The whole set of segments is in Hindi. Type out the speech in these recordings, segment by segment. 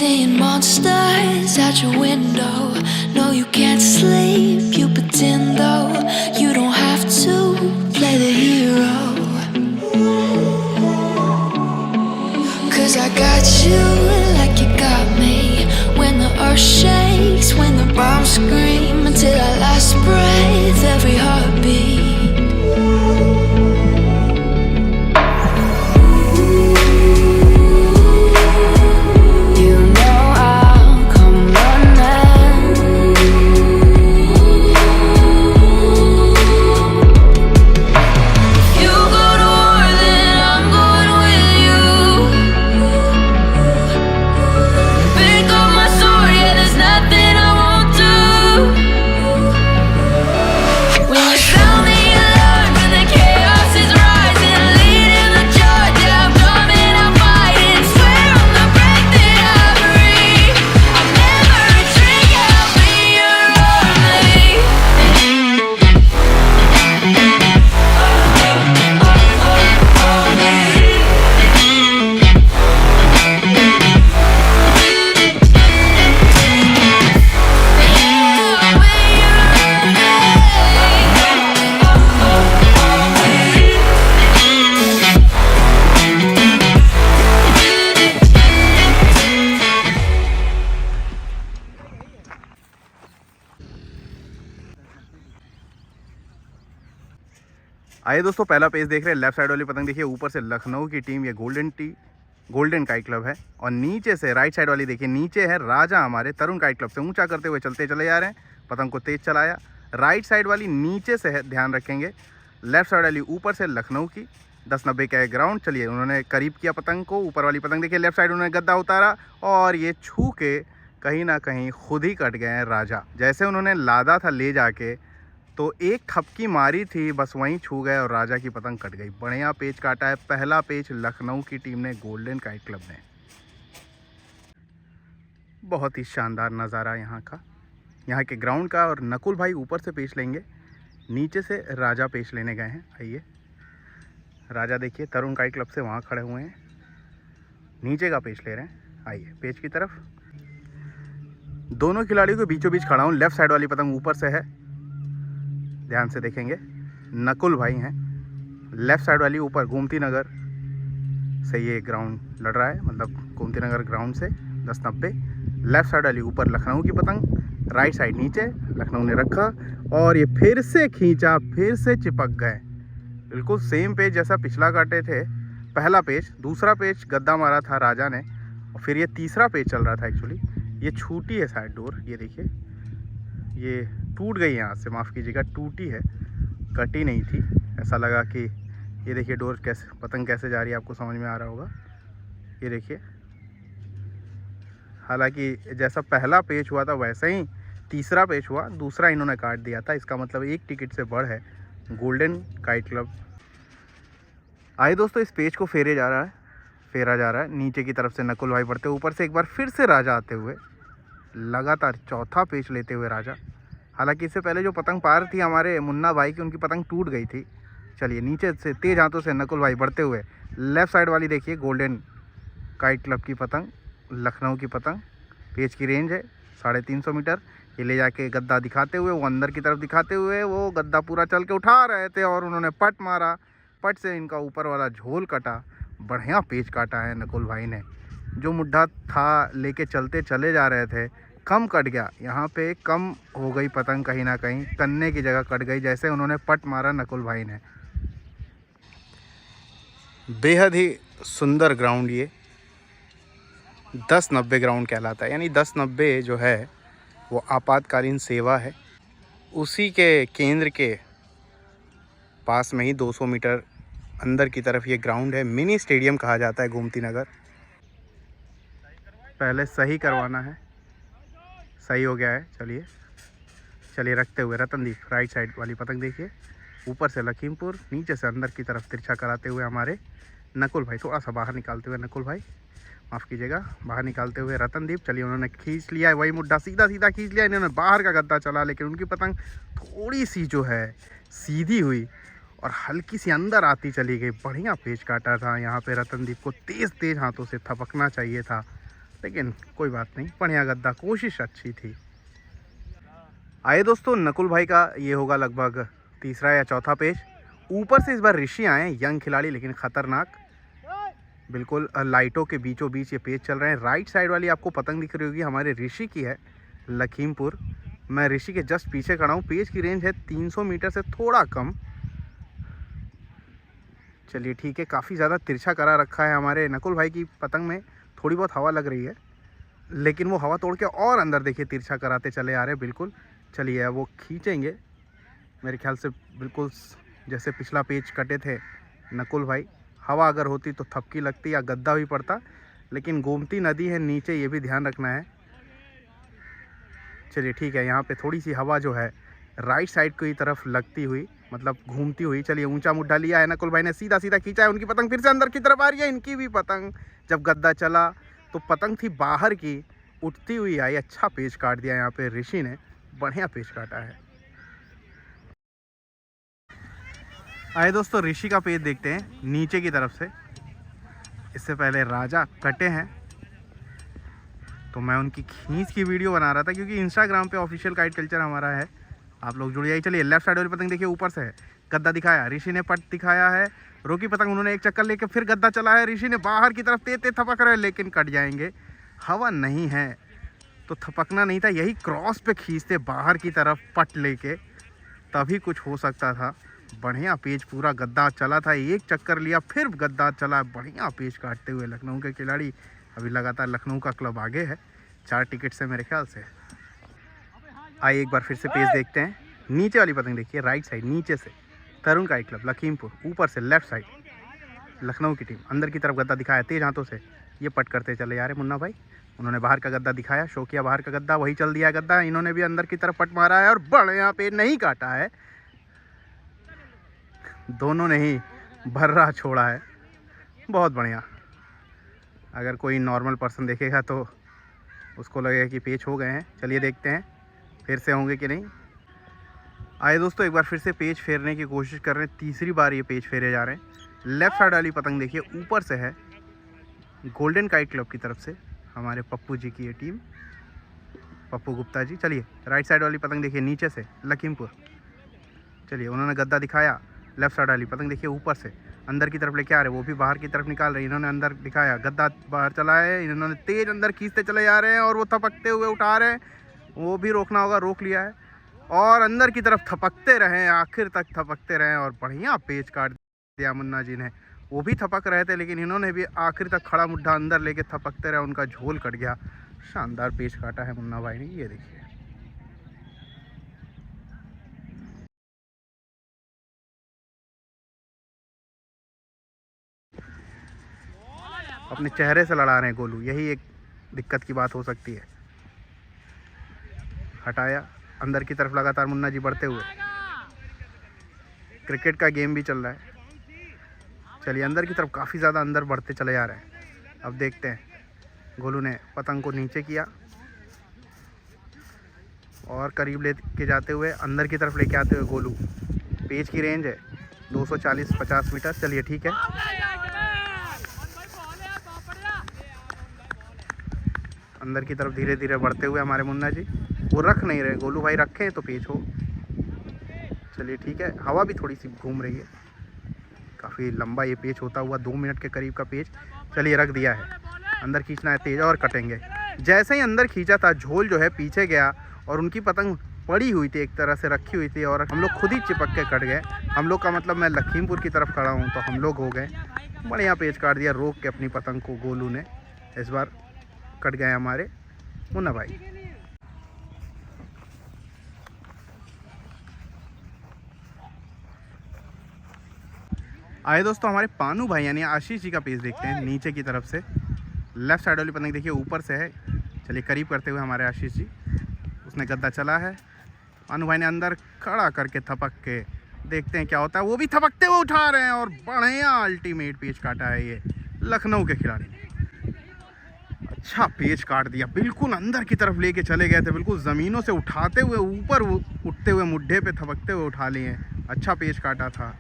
seeing monsters out your window. No, you can't sleep, you pretend though. You don't have to play the hero. 'Cause I got you like you got me. When the earth shakes, when the bombs scream, until our last breath, every heartbeat. आइए दोस्तों, पहला पेज देख रहे हैं। लेफ्ट साइड वाली पतंग देखिए, ऊपर से लखनऊ की टीम, ये गोल्डन काइट क्लब है। और नीचे से राइट साइड वाली देखिए, नीचे है राजा हमारे तरुण काइट क्लब से। ऊंचा करते हुए चलते चले जा रहे हैं, पतंग को तेज चलाया। राइट साइड वाली नीचे से है, ध्यान रखेंगे। लेफ्ट साइड वाली ऊपर से लखनऊ की 1090 का ग्राउंड। चलिए, उन्होंने करीब किया पतंग को। ऊपर वाली पतंग देखिए, लेफ्ट साइड उन्होंने गद्दा उतारा और ये छू के कहीं ना कहीं खुद ही कट गए हैं राजा। जैसे उन्होंने लादा था ले जाके, तो एक थपकी मारी थी, बस वहीं छू गए और राजा की पतंग कट गई। बढ़िया पेच काटा है। पहला पेच लखनऊ की टीम ने, गोल्डन काइट क्लब ने। बहुत ही शानदार नज़ारा यहाँ का, यहाँ के ग्राउंड का। और नकुल भाई ऊपर से पेच लेंगे, नीचे से राजा पेच लेने गए हैं। आइए, राजा देखिए तरुण काइट क्लब से वहाँ खड़े हुए हैं, नीचे का पेच ले रहे हैं। आइए पेच की तरफ। दोनों खिलाड़ियों के बीचों बीच खड़ा हूँ। लेफ्ट साइड वाली पतंग ऊपर से है, ध्यान से देखेंगे। नकुल भाई हैं। लेफ्ट साइड वाली ऊपर गोमती नगर से ये ग्राउंड लड़ रहा है, मतलब गोमती नगर ग्राउंड से 1090। लेफ्ट साइड वाली ऊपर लखनऊ की पतंग, राइट साइड नीचे लखनऊ ने रखा और ये फिर से खींचा, फिर से चिपक गए। बिल्कुल सेम पेज जैसा पिछला काटे थे। पहला पेज, दूसरा पेज गद्दा मारा था राजा ने, और फिर ये तीसरा पेज चल रहा था। एक्चुअली ये छूटी है साइड डोर, ये देखिए ये टूट गई यहाँ से, माफ़ कीजिएगा, टूटी है, कटी नहीं थी। ऐसा लगा कि ये देखिए डोर कैसे, पतंग कैसे जा रही है, आपको समझ में आ रहा होगा। ये देखिए, हालांकि जैसा पहला पेच हुआ था वैसा ही तीसरा पेच हुआ, दूसरा इन्होंने काट दिया था। इसका मतलब एक टिकट से बढ़ है गोल्डन काइट क्लब। आइए दोस्तों, इस पेच को फेरा जा रहा है। नीचे की तरफ से नकुल भाई बढ़ते, ऊपर से एक बार फिर से राजा आते हुए, लगातार चौथा पेच लेते हुए राजा। हालांकि इससे पहले जो पतंग पार थी हमारे मुन्ना भाई की, उनकी पतंग टूट गई थी। चलिए, नीचे से तेज हाथों से नकुल भाई बढ़ते हुए, लेफ्ट साइड वाली देखिए गोल्डन काइट क्लब की पतंग, लखनऊ की पतंग। पेच की रेंज है 350 मीटर। ये ले जाके गद्दा दिखाते हुए, वो अंदर की तरफ दिखाते हुए, वो गद्दा पूरा चल के उठा रहे थे और उन्होंने पट मारा। पट से इनका ऊपर वाला झोल कटा। बढ़िया पेच काटा है नकुल भाई ने। जो मुड्ढा था लेके चलते चले जा रहे थे, कम कट गया। यहाँ पे कम हो गई पतंग, कहीं ना कहीं कन्ने की जगह कट गई, जैसे उन्होंने पट मारा नकुल भाई ने। बेहद ही सुंदर ग्राउंड ये 1090 ग्राउंड कहलाता है। यानी 1090 जो है वो आपातकालीन सेवा है, उसी के केंद्र के पास में ही 200 मीटर अंदर की तरफ ये ग्राउंड है। मिनी स्टेडियम कहा जाता है गोमती नगर। पहले सही करवाना है, सही हो गया है। चलिए रखते हुए रतनदीप, राइट साइड वाली पतंग देखिए, ऊपर से लखीमपुर, नीचे से अंदर की तरफ तिरछा कराते हुए हमारे नकुल भाई, थोड़ा सा बाहर निकालते हुए नकुल भाई, माफ़ कीजिएगा, बाहर निकालते हुए रतनदीप। चलिए, उन्होंने खींच लिया है वही मुड्ढा, सीधा खींच लिया। इन्होंने बाहर का गद्दा चला, लेकिन उनकी पतंग थोड़ी सी जो है सीधी हुई और हल्की सी अंदर आती चली गई। बढ़िया पेच काटा था यहाँ पे रतनदीप को, तेज़ हाथों से थपकना चाहिए था, लेकिन कोई बात नहीं, बढ़िया गद्दा, कोशिश अच्छी थी। आइए दोस्तों, नकुल भाई का ये होगा लगभग तीसरा या चौथा पेज। ऊपर से इस बार ऋषि आए, यंग खिलाड़ी लेकिन खतरनाक, बिल्कुल लाइटों के बीचों बीच ये पेज चल रहे हैं। राइट साइड वाली आपको पतंग दिख रही होगी, हमारे ऋषि की है, लखीमपुर। मैं ऋषि के जस्ट पीछे खड़ा हूँ। पेज की रेंज है 300 मीटर से थोड़ा कम। चलिए ठीक है, काफ़ी ज़्यादा तिरछा करा रखा है हमारे नकुल भाई की पतंग में। थोड़ी बहुत हवा लग रही है, लेकिन वो हवा तोड़ के और अंदर देखिए तिरछा कराते चले आ रहे हैं। बिल्कुल चलिए, वो खींचेंगे मेरे ख्याल से, बिल्कुल जैसे पिछला पेज कटे थे नकुल भाई। हवा अगर होती तो थपकी लगती या गद्दा भी पड़ता, लेकिन गोमती नदी है नीचे, ये भी ध्यान रखना है। चलिए ठीक है, यहाँ पे थोड़ी सी हवा जो है राइट साइड की तरफ लगती हुई, मतलब घूमती हुई। चलिए, ऊंचा मुड्ढा लिया है नकुल भाई ने, सीधा सीधा खींचा है। उनकी पतंग फिर से अंदर की तरफ आ रही है। इनकी भी पतंग जब गद्दा चला तो पतंग थी बाहर की, उठती हुई आई। अच्छा पेज काट दिया यहाँ पे ऋषि ने, बढ़िया पेज काटा है। आए दोस्तों, ऋषि का पेज देखते हैं नीचे की तरफ से। इससे पहले राजा कटे हैं, तो मैं उनकी खींच की वीडियो बना रहा था, क्योंकि इंस्टाग्राम पे ऑफिशियल काइट कल्चर हमारा है, आप लोग जुड़ जाइए। चलिए, लेफ्ट साइड वाली पतंग देखिए, ऊपर से है, गद्दा दिखाया, ऋषि ने पट दिखाया है। रोकी पतंग उन्होंने एक चक्कर लेके फिर गद्दा चला है। ऋषि ने बाहर की तरफ तेज थपक रहे, लेकिन कट जाएंगे, हवा नहीं है तो थपकना नहीं था। यही क्रॉस पे खींचते बाहर की तरफ पट लेके, तभी कुछ हो सकता था। बढ़िया पेज, पूरा गद्दा चला था, एक चक्कर लिया फिर गद्दा चला, बढ़िया पेज काटते हुए लखनऊ के खिलाड़ी। अभी लगातार लखनऊ का क्लब आगे है 4 टिकट से मेरे ख्याल से। आइए एक बार फिर से पेज देखते हैं। नीचे वाली पतंग देखिए, राइट साइड नीचे से, तरुण काइट क्लब लखीमपुर। ऊपर से लेफ्ट साइड लखनऊ की टीम, अंदर की तरफ गद्दा दिखाया तेज हाथों से, ये पट करते चले जा रहे मुन्ना भाई। उन्होंने बाहर का गद्दा दिखाया, शो किया बाहर का गद्दा, वही चल दिया गद्दा। इन्होंने भी अंदर की तरफ पट मारा है और बढ़िया पेज नहीं काटा है, दोनों ने ही भर्रा छोड़ा है, बहुत बढ़िया। अगर कोई नॉर्मल पर्सन देखेगा तो उसको लगेगा कि पेच हो गए हैं। चलिए देखते हैं फिर से होंगे कि नहीं। आए दोस्तों, एक बार फिर से पेज फेरने की कोशिश कर रहे हैं, तीसरी बार ये पेज फेरे जा रहे हैं। लेफ्ट साइड वाली पतंग देखिए, ऊपर से है, गोल्डन काइट क्लब की तरफ से हमारे पप्पू जी की ये टीम, पप्पू गुप्ता जी। चलिए, राइट साइड वाली पतंग देखिए, नीचे से लखीमपुर। चलिए, उन्होंने गद्दा दिखाया। लेफ्ट साइड वाली पतंग देखिए, ऊपर से अंदर की तरफ लेके आ रहे, वो भी बाहर की तरफ निकाल रहे। इन्होंने अंदर दिखाया, गद्दा बाहर चला है, इन्होंने तेज अंदर खींचते चले जा रहे हैं और वो थपकते हुए उठा रहे हैं, वो भी रोकना होगा, रोक लिया है और अंदर की तरफ थपकते रहे, आखिर तक थपकते रहे और बढ़िया पेच काट दिया मुन्ना जी ने। वो भी थपक रहे थे, लेकिन इन्होंने भी आखिर तक खड़ा मुड्ढा अंदर लेके थपकते रहे, उनका झोल कट गया। शानदार पेच काटा है मुन्ना भाई ने, ये देखिए। अपने चेहरे से लड़ा रहे हैं गोलू, यही एक दिक्कत की बात हो सकती है। हटाया, अंदर की तरफ लगातार मुन्ना जी बढ़ते हुए, क्रिकेट का गेम भी चल रहा है। चलिए, अंदर की तरफ काफ़ी ज़्यादा अंदर बढ़ते चले जा रहे हैं। अब देखते हैं, गोलू ने पतंग को नीचे किया और करीब लेके जाते हुए अंदर की तरफ लेके आते हुए गोलू। पेज की रेंज है 240-50 मीटर। चलिए ठीक है, अंदर की तरफ धीरे धीरे बढ़ते हुए हमारे मुन्ना जी, वो रख नहीं रहे, गोलू भाई रखे तो पेच हो। चलिए ठीक है, हवा भी थोड़ी सी घूम रही है, काफ़ी लंबा ये पेच होता हुआ 2 मिनट के करीब का पेच। चलिए, रख दिया है, अंदर खींचना है तेज और कटेंगे। जैसे ही अंदर खींचा था, झोल जो है पीछे गया और उनकी पतंग पड़ी हुई थी, एक तरह से रखी हुई थी और हम लोग खुद ही चिपक के कट गए। हम लोग का मतलब मैं लखीमपुर की तरफ खड़ा हूँ, तो हम लोग हो गए। बढ़िया पेच काट दिया, रोक के अपनी पतंग को गोलू ने। इस बार कट गए हमारे मुन्ना भाई। आए दोस्तों, हमारे पानू भाई यानी आशीष जी का पेज देखते हैं नीचे की तरफ से। लेफ्ट साइड वाली पतंग देखिए, ऊपर से है। चलिए, करीब करते हुए हमारे आशीष जी, उसने गद्दा चला है, पानू भाई ने अंदर खड़ा करके थपक के, देखते हैं क्या होता है। वो भी थपकते हुए उठा रहे हैं और बढ़िया अल्टीमेट पेज काटा है ये लखनऊ के खिलाड़ी ने। अच्छा पेज काट दिया, बिल्कुल अंदर की तरफ लेके चले गए थे, बिल्कुल ज़मीनों से उठाते हुए ऊपर उठते हुए मुड्ढे पे थपकते हुए उठा लिए। अच्छा पेज काटा था।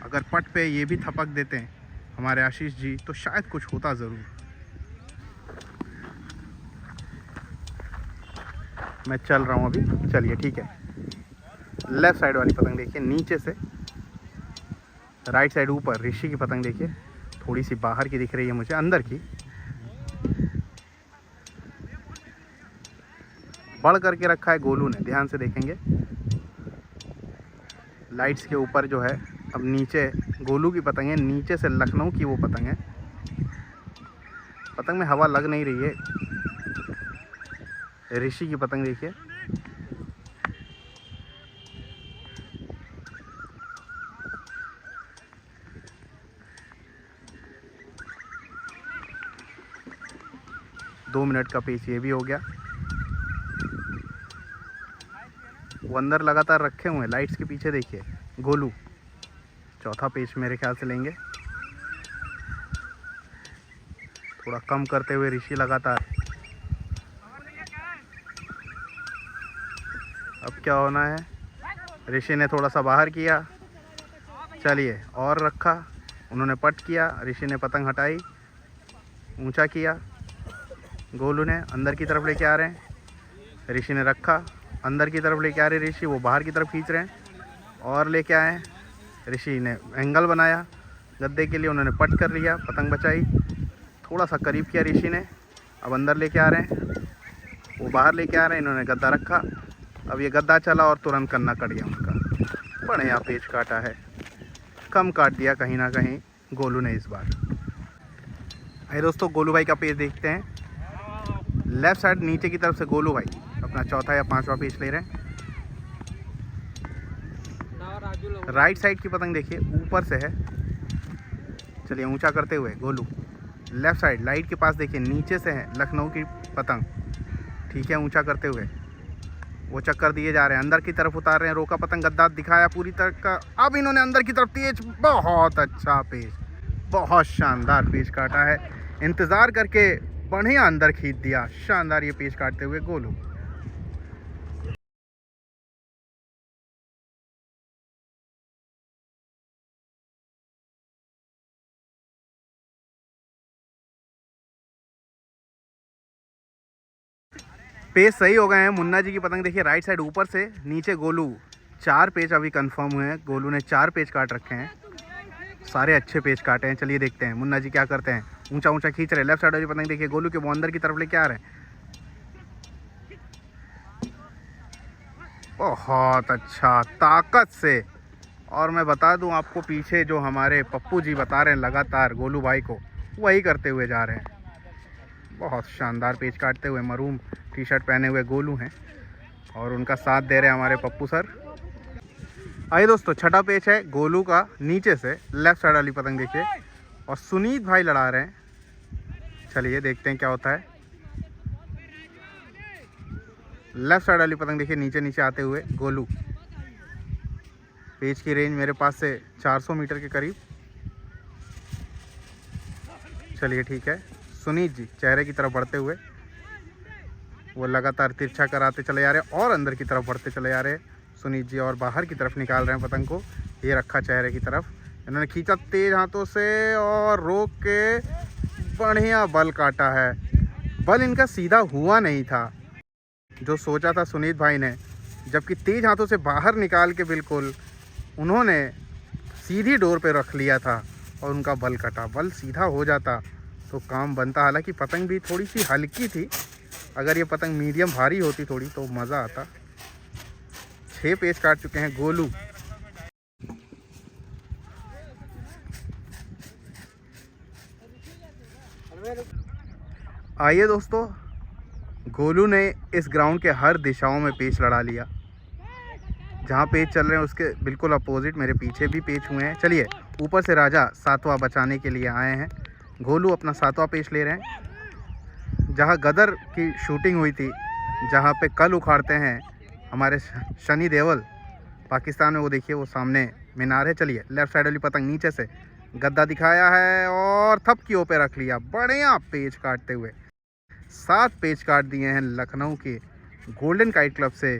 अगर पट पे ये भी थपक देते हैं हमारे आशीष जी, तो शायद कुछ होता ज़रूर। मैं चल रहा हूँ अभी, चलिए ठीक है। लेफ़्ट साइड वाली पतंग देखिए नीचे से, राइट साइड ऊपर ऋषि की पतंग देखिए, थोड़ी सी बाहर की दिख रही है मुझे, अंदर की बढ़ करके रखा है गोलू ने, ध्यान से देखेंगे लाइट्स के ऊपर जो है। अब नीचे गोलू की पतंग है, नीचे से लखनऊ की वो पतंग है। पतंग में हवा लग नहीं रही है। ऋषि की पतंग देखिए, दो मिनट का पेच ये भी हो गया। वो अंदर लगातार रखे हुए हैं, लाइट्स के पीछे देखिए गोलू। चौथा पेच मेरे ख्याल से लेंगे, थोड़ा कम करते हुए ऋषि लगातार। अब क्या होना है, ऋषि ने थोड़ा सा बाहर किया, चलिए और रखा, उन्होंने पट किया, ऋषि ने पतंग हटाई, ऊंचा किया, गोलू ने अंदर की तरफ लेके आ रहे हैं, ऋषि ने रखा, अंदर की तरफ लेके आ रहे ऋषि, वो बाहर की तरफ खींच रहे हैं और लेके आए। ऋषि ने एंगल बनाया गद्दे के लिए, उन्होंने पट कर लिया, पतंग बचाई, थोड़ा सा करीब किया ऋषि ने। अब अंदर लेके आ रहे हैं, वो बाहर लेके आ रहे हैं, इन्होंने गद्दा रखा। अब ये गद्दा चला और तुरंत कन्ना कट गया उनका। बढ़िया पेच काटा है, कम काट दिया कहीं ना कहीं गोलू ने इस बार। आइए दोस्तों गोलू भाई का पेच देखते हैं। लेफ़्ट साइड नीचे की तरफ से गोलू भाई अपना चौथा या पांचवा पेच ले रहे हैं। राइट साइड की पतंग देखिए ऊपर से है, चलिए ऊंचा करते हुए गोलू। लेफ़्ट साइड लाइट के पास देखिए नीचे से है लखनऊ की पतंग, ठीक है, ऊंचा करते हुए वो चक्कर दिए जा रहे हैं, अंदर की तरफ उतार रहे हैं, रोका पतंग, गद्दा दिखाया पूरी तरह का। अब इन्होंने अंदर की तरफ तेज, बहुत अच्छा पेच, बहुत शानदार पेच काटा है, इंतज़ार करके बढ़िया अंदर खींच दिया, शानदार ये पेच काटते हुए गोलू। पेच सही हो गए हैं। मुन्ना जी की पतंग देखिए राइट साइड ऊपर से, नीचे गोलू। 4 पेच अभी कंफर्म हुए हैं, गोलू ने 4 पेच काट रखे हैं, सारे अच्छे पेच काटे हैं। चलिए देखते हैं मुन्ना जी क्या करते हैं, ऊंचा ऊंचा खींच रहे हैं। लेफ्ट साइड वाली पतंग देखिए गोलू के, वो अंदर की तरफ लेके आ रहे हैं, बहुत अच्छा ताकत से। और मैं बता दूं आपको, पीछे जो हमारे पप्पू जी बता रहे हैं लगातार गोलू भाई को, वही करते हुए जा रहे हैं। बहुत शानदार पेच काटते हुए मरूम टी शर्ट पहने हुए गोलू हैं और उनका साथ दे रहे हैं हमारे पप्पू सर। आइए दोस्तों छठा पेच है गोलू का, नीचे से लेफ्ट साइड वाली पतंग देखिए, और सुनीत भाई लड़ा रहे हैं। चलिए देखते हैं क्या होता है। लेफ्ट साइड वाली पतंग देखिए नीचे नीचे आते हुए गोलू। पेच की रेंज मेरे पास से 400 मीटर के करीब। चलिए ठीक है, सुनीत जी चेहरे की तरफ बढ़ते हुए वो लगातार तिरछा कराते चले जा रहे हैं और अंदर की तरफ बढ़ते चले जा रहे हैं सुनीत जी, और बाहर की तरफ निकाल रहे हैं पतंग को। ये रखा चेहरे की तरफ, इन्होंने खींचा तेज हाथों से और रोक के बढ़िया बल काटा है। बल इनका सीधा हुआ नहीं था जो सोचा था सुनीत भाई ने, जबकि तेज हाथों से बाहर निकाल के बिल्कुल उन्होंने सीधी डोर पे रख लिया था और उनका बल कटा। बल सीधा हो जाता तो काम बनता। हालांकि पतंग भी थोड़ी सी हल्की थी, अगर ये पतंग मीडियम भारी होती थोड़ी तो मज़ा आता। 6 पेच काट चुके हैं गोलू। आइए दोस्तों, गोलू ने इस ग्राउंड के हर दिशाओं में पेच लड़ा लिया। जहाँ पेच चल रहे हैं उसके बिल्कुल अपोजिट मेरे पीछे भी पेच हुए हैं। चलिए ऊपर से राजा 7वां बचाने के लिए आए हैं। गोलू अपना 7वां पेच ले रहे हैं। जहाँ गदर की शूटिंग हुई थी, जहाँ पे कल उखाड़ते हैं हमारे शनि देवल पाकिस्तान में, वो देखिए वो सामने मीनार है। चलिए लेफ्ट साइड वाली पतंग नीचे से गद्दा दिखाया है और थपकियों पे रख लिया, बढ़िया पेच काटते हुए। 7 पेच काट दिए हैं लखनऊ के गोल्डन काइट क्लब से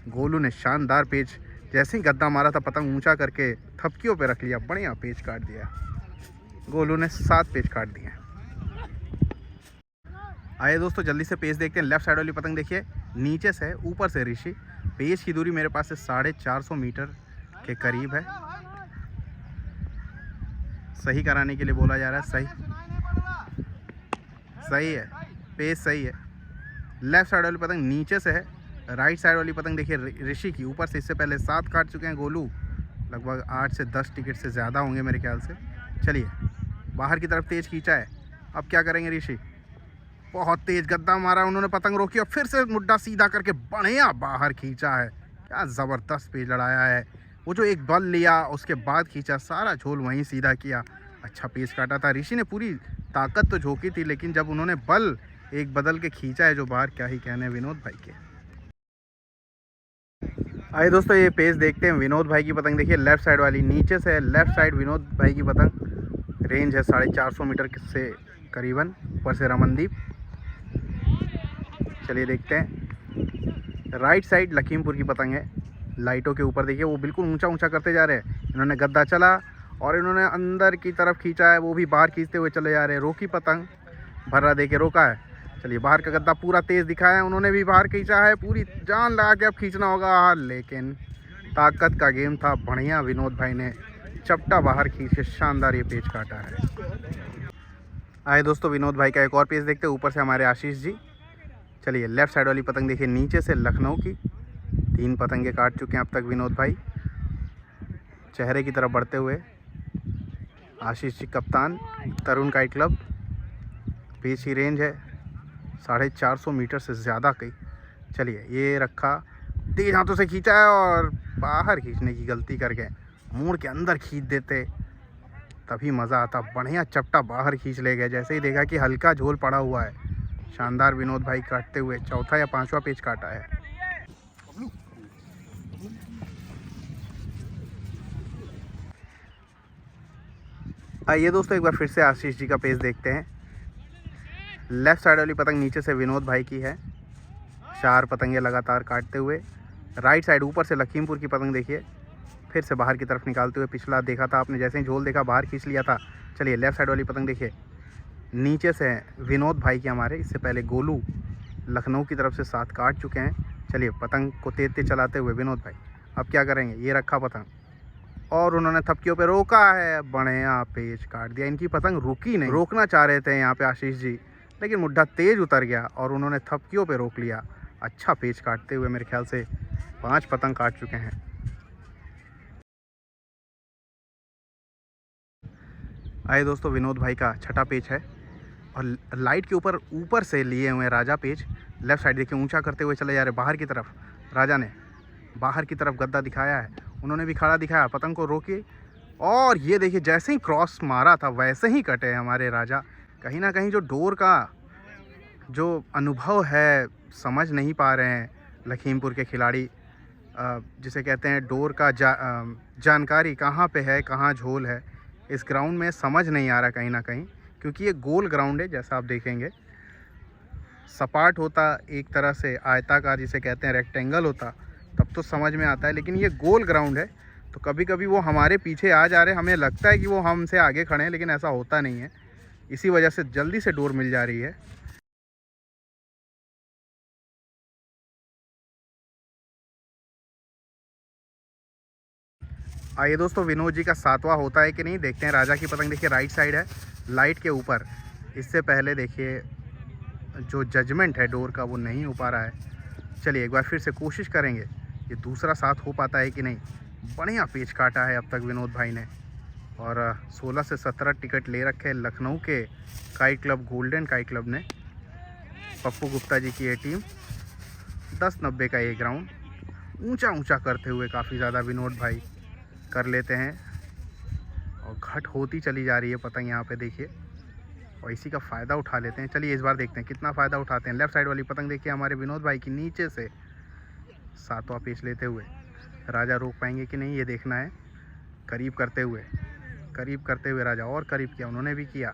गोलू ने। शानदार पेच, जैसे ही गद्दा मारा था पतंग ऊंचा करके थपकियों पे रख लिया, बढ़िया पेच काट दिया गोलू ने। 7 पेच काट दिए। आइए दोस्तों जल्दी से पेच देखते हैं। लेफ्ट साइड वाली पतंग देखिए नीचे से है, ऊपर से ऋषि। पेज की दूरी मेरे पास से 450 मीटर के करीब है। सही कराने के लिए बोला जा रहा है। सही है, पेज सही है। लेफ्ट साइड वाली पतंग नीचे से है, राइट साइड वाली पतंग देखिए ऋषि की ऊपर से। इससे पहले 7 काट चुके हैं गोलू, लगभग 8 से 10 टिकट से ज़्यादा होंगे मेरे ख्याल से। चलिए बाहर की तरफ तेज़ खींचा है, अब क्या करेंगे ऋषि। बहुत तेज़ गद्दा मारा उन्होंने, पतंग रोकी और फिर से मुड्डा सीधा करके बढ़िया बाहर खींचा है। क्या ज़बरदस्त पेज लड़ाया है। वो जो एक बल लिया उसके बाद खींचा, सारा झोल वहीं सीधा किया। अच्छा पेज काटा था। ऋषि ने पूरी ताकत तो झोंकी थी, लेकिन जब उन्होंने बल एक बदल के खींचा है जो बाहर, क्या ही कहने विनोद भाई के। आइए दोस्तों ये पेज देखते हैं विनोद भाई की पतंग। देखिए लेफ्ट साइड वाली नीचे से है, लेफ्ट साइड विनोद भाई की पतंग। रेंज है 450 मीटर से करीबन, ऊपर से रमनदीप। चलिए देखते हैं। राइट साइड लखीमपुर की पतंग है, लाइटों के ऊपर देखिए वो बिल्कुल ऊंचा ऊंचा करते जा रहे हैं। इन्होंने गद्दा चला और इन्होंने अंदर की तरफ खींचा है, वो भी बाहर खींचते हुए चले जा रहे हैं। रोकी पतंग, भर्रा दे के रोका है। चलिए बाहर का गद्दा पूरा तेज़ दिखाया है, उन्होंने भी बाहर खींचा है, पूरी जान लगा के अब खींचना होगा। लेकिन ताकत का गेम था, बढ़िया विनोद भाई ने चपटा बाहर खींच के शानदार ये पेज काटा है। आए दोस्तों विनोद भाई का एक और पेज देखते हैं, ऊपर से हमारे आशीष जी। चलिए लेफ्ट साइड वाली पतंग देखिए नीचे से लखनऊ की। 3 पतंगे काट चुके हैं अब तक विनोद भाई। चेहरे की तरफ बढ़ते हुए आशीष जी कप्तान, तरुण काइट क्लब। पेज की रेंज है 450 मीटर से ज़्यादा की। चलिए ये रखा, तेज हाथों से खींचा है और बाहर खींचने की गलती कर गए। मोड़ के अंदर खींच देते तभी मज़ा आता। बढ़िया चपटा बाहर खींच ले गए, जैसे ही देखा कि हल्का झोल पड़ा हुआ है। शानदार विनोद भाई काटते हुए चौथा या 5वां पेज काटा है। आइए दोस्तों एक बार फिर से आशीष जी का पेज देखते हैं। लेफ्ट साइड वाली पतंग नीचे से विनोद भाई की है, 4 पतंगे लगातार काटते हुए। राइट साइड ऊपर से लखीमपुर की पतंग देखिए, फिर से बाहर की तरफ निकालते हुए। पिछला देखा था आपने, जैसे ही झोल देखा बाहर खींच लिया था। चलिए लेफ्ट साइड वाली पतंग देखिए नीचे से विनोद भाई की हमारे। इससे पहले गोलू लखनऊ की तरफ से 7 काट चुके हैं। चलिए पतंग को तेज तेज चलाते हुए विनोद भाई अब क्या करेंगे। ये रखा पतंग और उन्होंने थपकियों पे रोका है, बढ़िया पेज काट दिया। इनकी पतंग रुकी नहीं, रोकना चाह रहे थे यहाँ पे आशीष जी, लेकिन मुड्ढा तेज उतर गया और उन्होंने थपकियों पे रोक लिया। अच्छा पेज काटते हुए मेरे ख्याल से 5 पतंग काट चुके हैं। आइए दोस्तों विनोद भाई का छठा पेज है और लाइट के ऊपर से लिए हुए राजा पेज। लेफ्ट साइड देखिए ऊंचा करते हुए चले जा रहे बाहर की तरफ। राजा ने बाहर की तरफ गद्दा दिखाया है, उन्होंने भी खड़ा दिखाया, पतंग को रोकी और ये देखिए जैसे ही क्रॉस मारा था वैसे ही कटे हमारे राजा। कहीं ना कहीं जो डोर का जो अनुभव है समझ नहीं पा रहे हैं लखीमपुर के खिलाड़ी, जिसे कहते हैं डोर का जानकारी कहाँ पे है, कहाँ झोल है, इस ग्राउंड में समझ नहीं आ रहा कहीं ना कहीं। क्योंकि ये गोल ग्राउंड है, जैसा आप देखेंगे सपाट होता एक तरह से आयताकार जिसे कहते हैं रेक्टेंगल होता तब तो समझ में आता है, लेकिन ये गोल ग्राउंड है तो कभी कभी वो हमारे पीछे आ जा रहे, हमें लगता है कि वो हमसे आगे खड़े हैं, लेकिन ऐसा होता नहीं है। इसी वजह से जल्दी से डोर मिल जा रही है। आइए दोस्तों विनोद जी का 7वां होता है कि नहीं देखते हैं। राजा की पतंग देखिए राइट साइड है, लाइट के ऊपर। इससे पहले देखिए जो जजमेंट है डोर का वो नहीं हो पा रहा है। चलिए एक बार फिर से कोशिश करेंगे ये दूसरा 7 हो पाता है कि नहीं। बढ़िया पेच काटा है अब तक विनोद भाई ने और 16 से 17 टिकट ले रखे हैं लखनऊ के kite club, golden kite club ने। पप्पू गुप्ता जी की ये टीम। 10-90 का ये ग्राउंड, ऊंचा ऊंचा करते हुए काफ़ी ज़्यादा विनोद भाई कर लेते हैं और घट होती चली जा रही है पतंग यहाँ पे देखिए, और इसी का फ़ायदा उठा लेते हैं। चलिए इस बार देखते हैं कितना फ़ायदा उठाते हैं। लेफ्ट साइड वाली पतंग देखिए हमारे विनोद भाई की नीचे से 7वां पेच लेते हुए। राजा रोक पाएंगे कि नहीं ये देखना है। करीब करते हुए राजा और करीब किया, उन्होंने भी किया,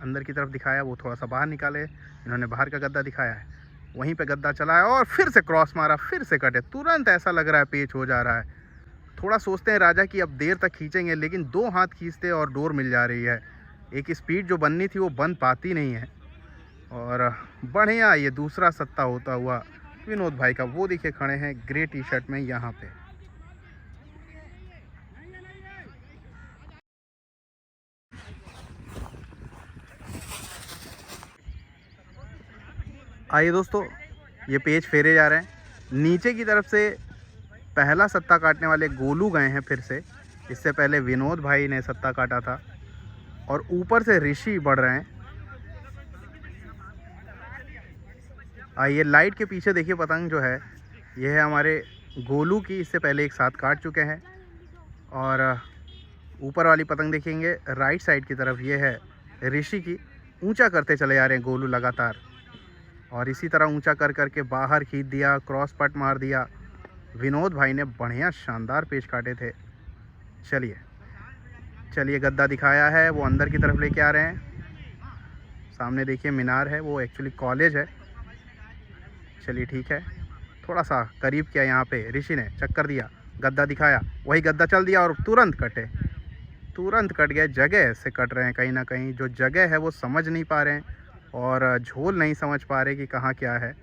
अंदर की तरफ दिखाया, वो थोड़ा सा बाहर निकाले, इन्होंने बाहर का गद्दा दिखाया है, वहीं पे गद्दा चलाया और फिर से क्रॉस मारा, फिर से कटे। तुरंत ऐसा लग रहा है पेच हो जा रहा है। थोड़ा सोचते हैं राजा कि अब देर तक खींचेंगे, लेकिन 2 हाथ खींचते और डोर मिल जा रही है। एक स्पीड जो बननी थी वो बन पाती नहीं है। और बढ़िया ये दूसरा सत्ता होता हुआ विनोद भाई का, वो देखिए खड़े हैं ग्रे टी शर्ट में यहाँ पे। आइए दोस्तों, ये पेज फेरे जा रहे हैं। नीचे की तरफ से पहला सत्ता काटने वाले गोलू गए हैं फिर से, इससे पहले विनोद भाई ने सत्ता काटा था। और ऊपर से ऋषि बढ़ रहे हैं। आइए, लाइट के पीछे देखिए पतंग जो है, ये है हमारे गोलू की, इससे पहले एक साथ काट चुके हैं। और ऊपर वाली पतंग देखेंगे राइट साइड की तरफ, ये है ऋषि की। ऊंचा करते चले जा रहे हैं गोलू लगातार, और इसी तरह ऊंचा कर करके बाहर खींच दिया, क्रॉस पट मार दिया। विनोद भाई ने बढ़िया शानदार पेच काटे थे। चलिए गद्दा दिखाया है, वो अंदर की तरफ लेके आ रहे हैं। सामने देखिए मीनार है, वो एक्चुअली कॉलेज है। चलिए ठीक है, थोड़ा सा करीब किया यहाँ पे, ऋषि ने चक्कर दिया, गद्दा दिखाया, वही गद्दा चल दिया और तुरंत कट गए। जगह से कट रहे हैं, कहीं ना कहीं जो जगह है वो समझ नहीं पा रहे हैं और झोल नहीं समझ पा रहे कि कहाँ क्या है।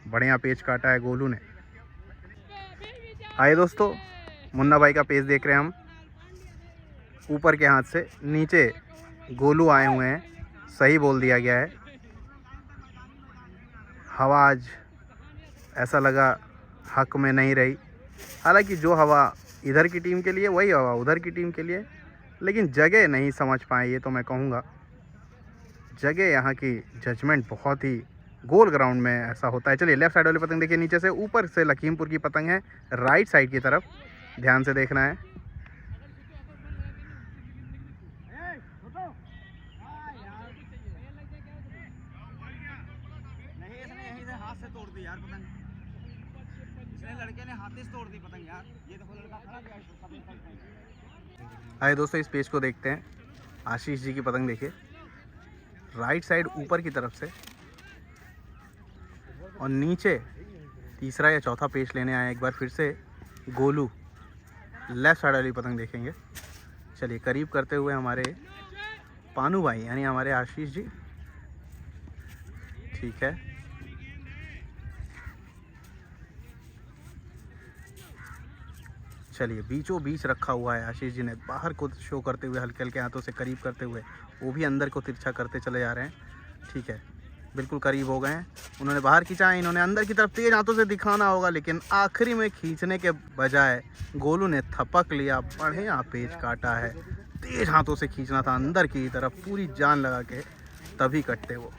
बढ़िया पेच काटा है गोलू ने। आइए दोस्तों, मुन्ना भाई का पेच देख रहे हैं हम। ऊपर के हाथ से नीचे गोलू आए हुए हैं, सही बोल दिया गया है। हवा आज ऐसा लगा हक में नहीं रही, हालांकि जो हवा इधर की टीम के लिए वही हवा उधर की टीम के लिए, लेकिन जगह नहीं समझ पाए, ये तो मैं कहूँगा। जगह यहाँ की जजमेंट बहुत ही, गोल ग्राउंड में ऐसा होता है। चलिए लेफ्ट साइड वाली पतंग देखिए नीचे से, ऊपर से लखीमपुर की पतंग है, राइट साइड की तरफ ध्यान से देखना है। हाथ से तोड़ दी यार पतंग, इसने लड़के ने हाथ से तोड़ दी पतंग यार। ये देखो लड़का खड़ा गया। आइए दोस्तों, इस पेज को देखते हैं। आशीष जी की पतंग देखिए, राइट साइड ऊपर की तरफ से, और नीचे तीसरा या चौथा पेज लेने आए एक बार फिर से गोलू। लेफ्ट साइड वाली पतंग देखेंगे। चलिए करीब करते हुए हमारे पानू भाई यानी हमारे आशीष जी। ठीक है, चलिए बीचों बीच रखा हुआ है आशीष जी ने, बाहर को शो करते हुए हल्के हल्के हाथों से करीब करते हुए, वो भी अंदर को तिरछा करते चले जा रहे हैं। ठीक है, बिल्कुल करीब हो गए हैं। उन्होंने बाहर खींचा है, इन्होंने अंदर की तरफ तेज हाथों से दिखाना होगा, लेकिन आखिरी में खींचने के बजाय गोलू ने थपक लिया। बढ़िया पेच काटा है, तेज हाथों से खींचना था अंदर की तरफ, पूरी जान लगा के, तभी कटते वो।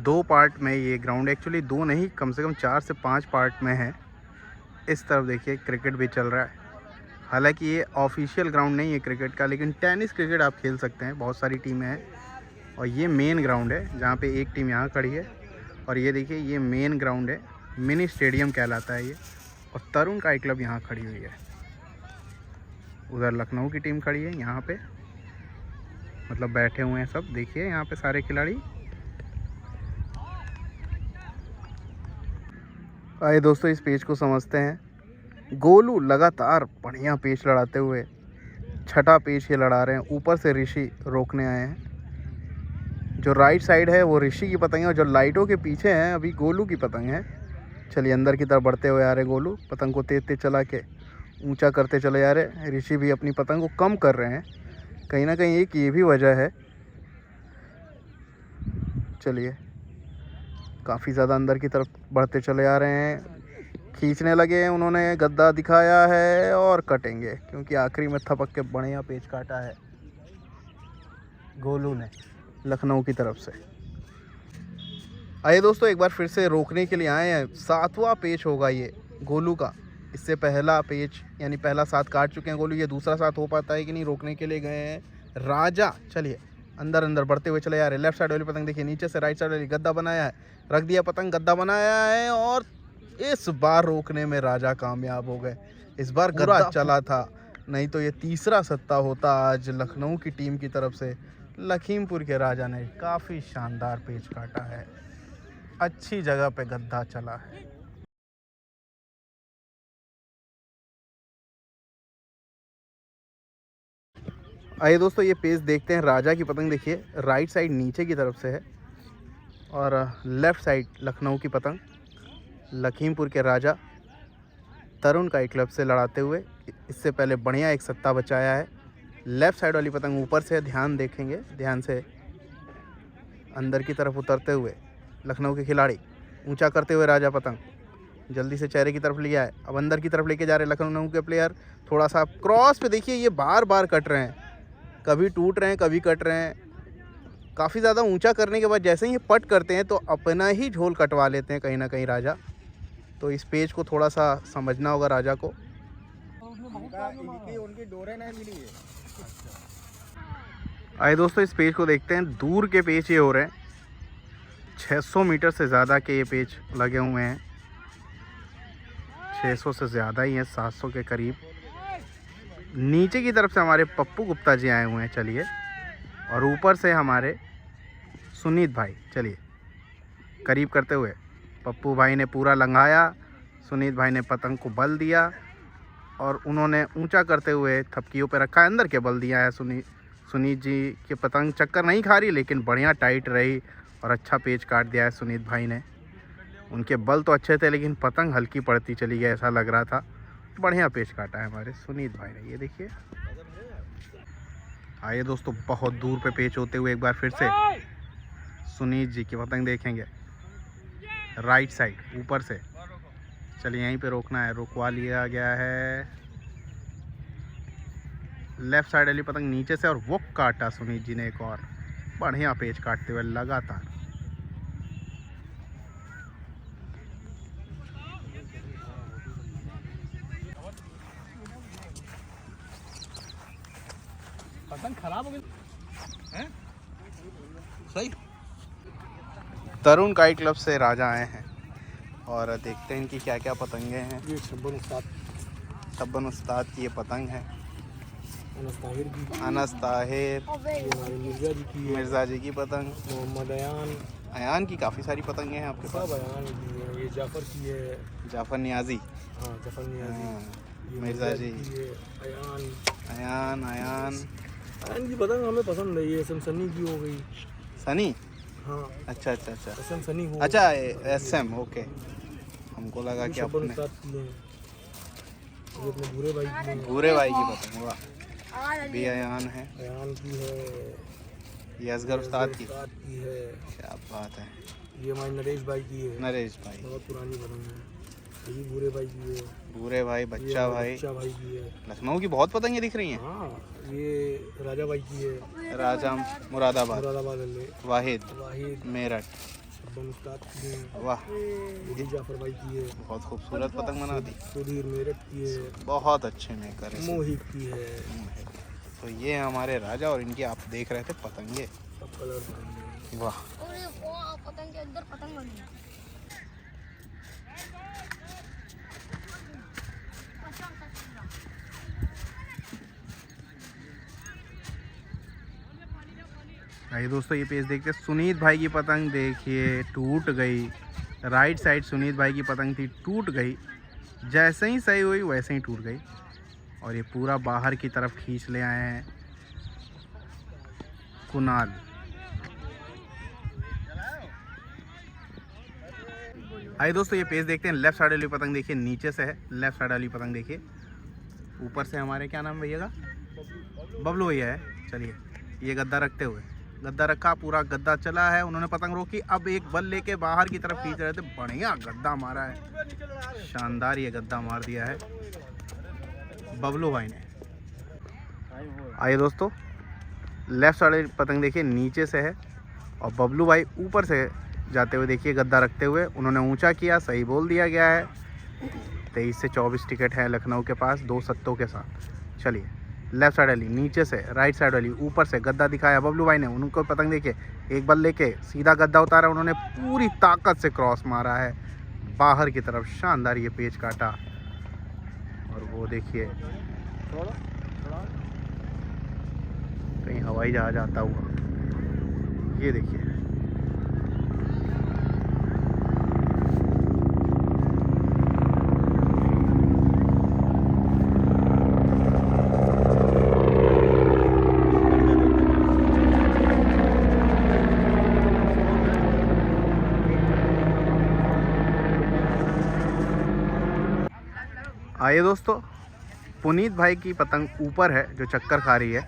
2 पार्ट में ये ग्राउंड, एक्चुअली 2 नहीं, कम से कम 4 से 5 पार्ट में है। इस तरफ देखिए क्रिकेट भी चल रहा है। हालांकि ये ऑफिशियल ग्राउंड नहीं है क्रिकेट का, लेकिन टेनिस क्रिकेट आप खेल सकते हैं, बहुत सारी टीमें हैं। और ये मेन ग्राउंड है जहाँ पे एक टीम यहाँ खड़ी है, और ये देखिए ये मेन ग्राउंड है, मिनी स्टेडियम कहलाता है ये। और तरुण काइट क्लब यहाँ खड़ी हुई है। उधर लखनऊ की टीम खड़ी है यहाँ पे, मतलब बैठे हुए हैं सब, देखिए यहाँ पे सारे खिलाड़ी। आइए दोस्तों, इस पेच को समझते हैं। गोलू लगातार बढ़िया पेच लड़ाते हुए, छठा पेच ये लड़ा रहे हैं। ऊपर से ऋषि रोकने आए हैं। जो राइट साइड है वो ऋषि की पतंग है, और जो लाइटों के पीछे हैं अभी गोलू की पतंग है। चलिए अंदर की तरफ बढ़ते हुए आ रहे गोलू, पतंग को तेज तेज चला के ऊंचा करते चले जा रहे। ऋषि भी अपनी पतंग को कम कर रहे हैं, कहीं ना कहीं एक ये भी वजह है। चलिए काफ़ी ज़्यादा अंदर की तरफ बढ़ते चले आ रहे हैं, खींचने लगे हैं। उन्होंने गद्दा दिखाया है और कटेंगे, क्योंकि आखिरी में थपक के बढ़िया पेच काटा है गोलू ने लखनऊ की तरफ से। आइए दोस्तों, एक बार फिर से रोकने के लिए आए हैं। 7वां पेच होगा ये गोलू का। इससे पहला पेच यानी पहला 7 काट चुके हैं गोलू, ये दूसरा 7 हो पाता है कि नहीं, रोकने के लिए गए हैं राजा। चलिए अंदर अंदर बढ़ते हुए चले जा रहे हैं। लेफ्ट साइड वाली पतंग देखिए, नीचे से राइट साइड वाली गद्दा बनाया है, रख दिया पतंग, गद्दा बनाया है, और इस बार रोकने में राजा कामयाब हो गए। इस बार गद्दा चला था, नहीं तो ये तीसरा सत्ता होता आज लखनऊ की टीम की तरफ से। लखीमपुर के राजा ने काफ़ी शानदार पेच काटा है, अच्छी जगह पे गद्दा चला है। आइए दोस्तों, ये पेच देखते हैं। राजा की पतंग देखिए, राइट साइड नीचे की तरफ से है, और लेफ़्ट साइड लखनऊ की पतंग लखीमपुर के राजा तरुण काइट क्लब से लड़ाते हुए इससे पहले बढ़िया एक सट्टा बचाया है। लेफ़्ट साइड वाली पतंग ऊपर से ध्यान देखेंगे, ध्यान से अंदर की तरफ उतरते हुए लखनऊ के खिलाड़ी ऊंचा करते हुए राजा पतंग जल्दी से चेहरे की तरफ लिया है। अब अंदर की तरफ लेके जा रहे हैं लखनऊ के प्लेयर। थोड़ा सा क्रॉस पे देखिए, ये बार बार कट रहे हैं, कभी टूट रहे हैं कभी कट रहे हैं। काफ़ी ज़्यादा ऊंचा करने के बाद जैसे ही ये पट करते हैं तो अपना ही झोल कटवा लेते हैं कहीं ना कहीं राजा। तो इस पेज को थोड़ा सा समझना होगा राजा को। उनकी डोरे नहीं मिली है। आइए दोस्तों इस पेज को देखते हैं। दूर के पेज ये हो रहे हैं, 600 मीटर से ज़्यादा के ये पेज लगे हुए हैं। 600 से ज़्यादा ही हैं, 700 के करीब। नीचे की तरफ से हमारे पप्पू गुप्ता जी आए हुए हैं, चलिए। और ऊपर से हमारे सुनीत भाई, चलिए। करीब करते हुए पप्पू भाई ने पूरा लंघाया, सुनीत भाई ने पतंग को बल दिया और उन्होंने ऊंचा करते हुए थपकियों पे रखा है, अंदर के बल दिया है। सुनीत जी की पतंग चक्कर नहीं खा रही लेकिन बढ़िया टाइट रही और अच्छा पेच काट दिया है सुनीत भाई ने। उनके बल तो अच्छे थे लेकिन पतंग हल्की पड़ती चली गई, ऐसा लग रहा था। बढ़िया पेच काटा है हमारे सुनीत भाई ने, ये देखिए। आइए दोस्तों बहुत दूर पे पेच होते हुए एक बार फिर से सुनीत जी की पतंग देखेंगे। राइट साइड ऊपर से, चलिए यहीं पे रोकना है, रुकवा लिया गया है। लेफ्ट साइड वाली पतंग नीचे से और वो काटा सुनीत जी ने एक और बढ़िया पेच काटते हुए लगातार। पतंग खराब हो गई हैं? सही। तरुण काइट क्लब से राजा आए हैं और देखते हैं इनकी क्या क्या पतंगे हैं। ये शब्बन उस्ताद, शब्बन उस्ताद की ये पतंग है। अनस ताहिर की, अनस ताहिर, ये हमारे मिर्जा जी की है, मिर्ज़ा जी की पतंग, मोहम्मद अयान, अयान की काफ़ी सारी पतंगे हैं आपके पास। सब अयान की है। ये जाफ़र की है, जाफ़र नियाजी, हाँ जाफ़र नियाजी, हाँ, ये मिर्ज़ा जी की है, अयान। अयान अयान अयान की पतंग हमें पसंद है। ये सनी की हो गई, सनी। हाँ अच्छा अच्छा अच्छा एसएम सनी हो। अच्छा SM, ओके। हमको लगा कि शब्बन अपने उस्ताद की है, ये अपने भूरे भाई की है, भूरे भाई की पतंग, वाह। भी अयान है, अयान की है, ये असगर उस्ताद की, उस्ताद की है, क्या बात है। ये हमारे नरेश भाई की है, नरेश भाई, बहुत पुरानी पतंग है। ये भूरे भाई की है, भूरे भाई, ये बच्चा भाई। बच्चा भाई की है, लखनऊ की बहुत पतंगे दिख रही हैं। हाँ ये राजा भाई की है, राजा मुरादाबाद, मुरादाबाद अल्ले, वाहिद वाहिद, मेरठ, शब्बन उस्ताद की है, वाह। ये जाफर भाई की है, बहुत खूबसूरत पतंग बना दी, सुधीर मेरठ की है, बहुत अच्छे मेकर है। मोहित की है। तो ये हैं हमारे राजा और इनकी आप देख रहे थे पतंगे, सब कलर वाह। पतंग के अंदर पतंग बनी है। आइए दोस्तों ये पेज देखते हैं। सुनीत भाई की पतंग देखिए टूट गई। राइट साइड सुनीत भाई की पतंग थी, टूट गई। जैसे ही सही हुई वैसे ही टूट गई और ये पूरा बाहर की तरफ खींच ले आए हैं कुणाल। आइए दोस्तों ये पेज देखते हैं। लेफ्ट साइड वाली पतंग देखिए नीचे से है, लेफ्ट साइड वाली पतंग देखिए ऊपर से हमारे क्या नाम भैया का, बबलू भैया है। चलिए ये गद्दा रखते हुए, गद्दा रखा, पूरा गद्दा चला है, उन्होंने पतंग रोकी। अब एक बल लेके बाहर की तरफ खींच रहे थे, बढ़िया गद्दा मारा है, शानदार ये गद्दा मार दिया है बबलू भाई ने। आइए दोस्तों लेफ्ट साइड पतंग देखिए नीचे से है और बबलू भाई ऊपर से जाते हुए देखिए गद्दा रखते हुए उन्होंने ऊंचा किया, सही बोल दिया गया है। 23 से 24 टिकट है लखनऊ के पास 2 सत्तों के साथ। चलिए लेफ्ट साइड वाली नीचे से, राइट साइड वाली ऊपर से गद्दा दिखाया बबलू भाई ने, उनको पतंग देखिए एक बल लेके सीधा गद्दा उतारा, उन्होंने पूरी ताकत से क्रॉस मारा है बाहर की तरफ, शानदार ये पेच काटा। और वो देखिए कहीं हवाई जहाज आता हुआ, ये देखिए। आइए दोस्तों, पुनीत भाई की पतंग ऊपर है जो चक्कर खा रही है,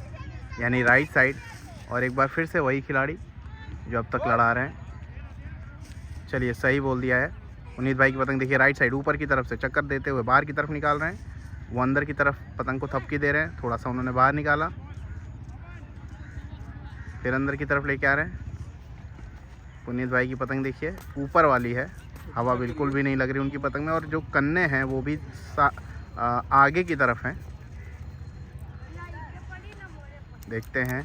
यानी राइट साइड। और एक बार फिर से वही खिलाड़ी जो अब तक लड़ा रहे हैं। चलिए, सही बोल दिया है। पुनीत भाई की पतंग देखिए राइट साइड ऊपर की तरफ से चक्कर देते हुए बाहर की तरफ निकाल रहे हैं। वो अंदर की तरफ पतंग को थपकी दे रहे हैं, थोड़ा सा उन्होंने बाहर निकाला, फिर अंदर की तरफ लेके आ रहे हैं। पुनीत भाई की पतंग देखिए ऊपर वाली है, हवा बिल्कुल भी नहीं लग रही उनकी पतंग में, और जो कन्ने हैं वो भी आगे की तरफ हैं। देखते हैं,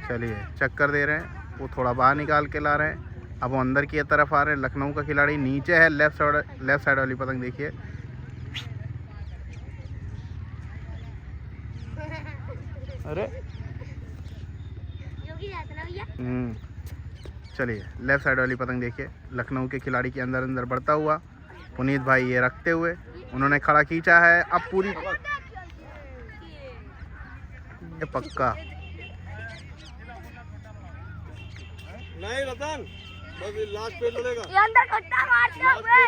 चलिए चक्कर दे रहे हैं, वो थोड़ा बाहर निकाल के ला रहे हैं। अब वो अंदर की तरफ आ रहे हैं। लखनऊ का खिलाड़ी नीचे है, लेफ्ट साइड वाली पतंग देखिए। अरे चलिए, लेफ्ट साइड वाली पतंग देखिए, लखनऊ के खिलाड़ी के अंदर बढ़ता हुआ। पुनीत भाई ये रखते हुए उन्होंने खड़ा खींचा है। अब पूरी ये पक्का नहीं रतन, बस लास्ट पे लड़ेगा। ये अंदर कट्टा मारते हुए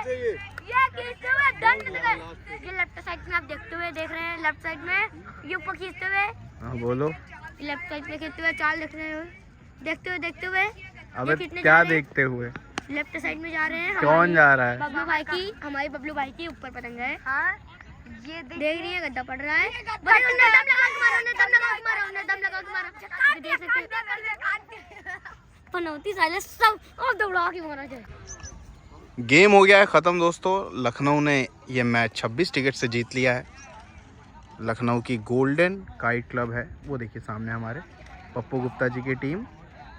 ये खींचते हुए दंड लगा। ये लेफ्ट साइड में आप देख रहे हैं, लेफ्ट साइड में ये ऊपर खींचते हुए। हाँ बोलो। लेफ्ट साइड पे खींचते हुए चाल देखते हुए अबे क्या देखते हुए? लेफ्ट साइड में जा रहे हैं। कौन जा रहा है? बबलू भाई की, हमारे बबलू भाई की ऊपर पतंग है। हाँ, ये देख रही है, गद्दा पड़ रहा है। दम लगा के मारा। देख सकते पनौती साले सब और दौड़ा के मारा जाए। गेम हो गया है ख़त्म दोस्तों। लखनऊ ने ये मैच 26 टिकट से जीत लिया है। लखनऊ की गोल्डन काइट क्लब है, वो देखिए सामने हमारे पप्पू गुप्ता जी की टीम।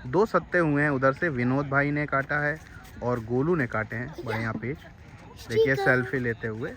2 सत्ते हुए हैं, उधर से विनोद भाई ने काटा है और गोलू ने काटे हैं। बढ़िया पेच देखिए, सेल्फी लेते हुए।